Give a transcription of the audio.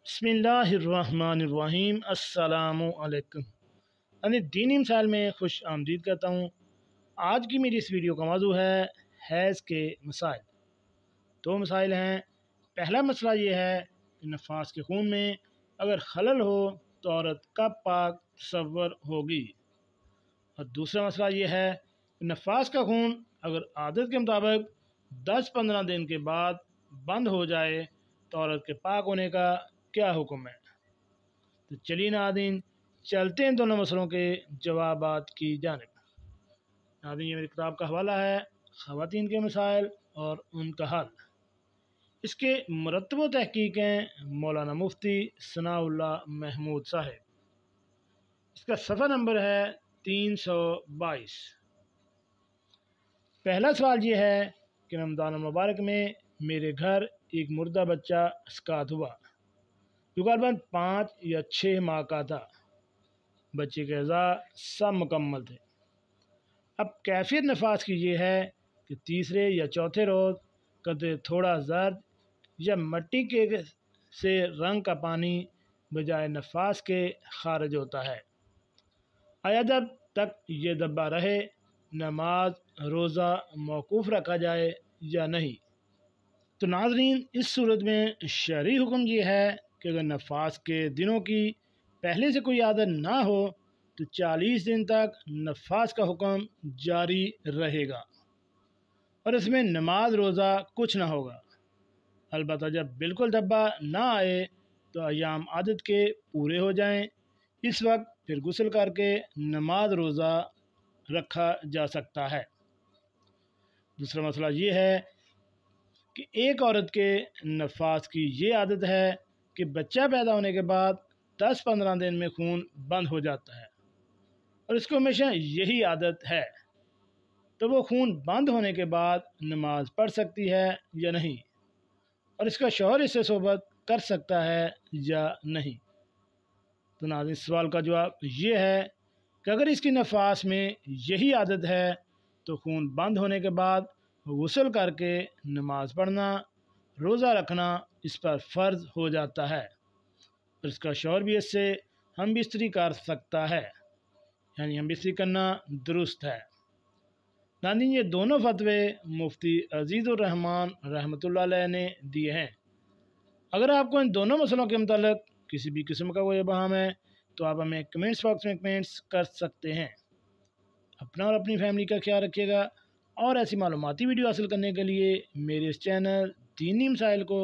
बिस्मिल्लाहिर्रहमानिर्रहीम। अस्सलामु अलैकुम। दीनी मिसाल में खुश आमदीद करता हूँ। आज की मेरी इस वीडियो का मौजू है हैज़ के मसाइल। दो मसाइल हैं। पहला मसला ये है कि नफास के खून में अगर खलल हो तो औरत कब पाक तसव्वुर होगी, और दूसरा मसला ये है कि नफास का खून अगर आदत के मुताबिक 10-15 दिन के बाद बंद हो जाए तो औरत के पाक होने का क्या हुक्म है। तो चलिए नाज़रीन, चलते हैं दोनों मसलों के जवाबात की जानिब। नाज़रीन, ये मेरी किताब का हवाला है ख़वातीन के मसाइल और उनका हल। इसके मुरत्तब तहकीक हैं मौलाना मुफ्ती सनाउल्लाह महमूद साहब। इसका सफ़ा नंबर है 322। पहला सवाल ये है कि रमज़ान मुबारक में मेरे घर एक मुर्दा बच्चा अस्कात हुआ जो करीबन 5 या 6 माह का था। बच्चे के अज़ा सब मुकम्मल थे। अब कैफियत नफास की ये है कि तीसरे या चौथे रोज़ कदरे थोड़ा जर्द या मट्टी के से रंग का पानी बजाय नफास के खारिज होता है। आया जब तक ये दब्बा रहे नमाज रोज़ा मौकूफ़ रखा जाए या नहीं। तो नाज़रीन, इस सूरत में शरई हुक्म ये है कि अगर नफास के दिनों की पहले से कोई आदत ना हो तो 40 दिन तक नफास का हुक्म जारी रहेगा और इसमें नमाज रोज़ा कुछ ना होगा। अलबत्ता जब बिल्कुल दब्बा ना आए तो अयाम आदत के पूरे हो जाएं, इस वक्त फिर गुस्ल करके नमाज रोज़ा रखा जा सकता है। दूसरा मसला ये है कि एक औरत के नफास की ये आदत है कि बच्चा पैदा होने के बाद 10-15 दिन में खून बंद हो जाता है और इसको हमेशा यही आदत है। तो वो खून बंद होने के बाद नमाज पढ़ सकती है या नहीं, और इसका शौहर इससे सोबत कर सकता है या नहीं। तो नाज़रीन, सवाल का जवाब ये है कि अगर इसकी नफास में यही आदत है तो खून बंद होने के बाद गुस्ल करके नमाज पढ़ना रोज़ा रखना इस पर फ़र्ज़ हो जाता है और इसका शौहर भी इससे हम बिस्तरी कर सकता है, यानी हम बिस्तरी करना दुरुस्त है। नाज़रीन, ये दोनों फतवे मुफ्ती अज़ीज़ुर्रहमान रहमतुल्लाह अलैह ने दिए हैं। अगर आपको इन दोनों मसलों के मुताल्लिक़ किसी भी किस्म का कोई इबाहम है तो आप हमें कमेंट्स बॉक्स में कमेंट्स कर सकते हैं। अपना और अपनी फैमिली का ख्याल रखिएगा और ऐसी मालूमाती वीडियो हासिल करने के लिए मेरे इस चैनल दीनी मसाइल को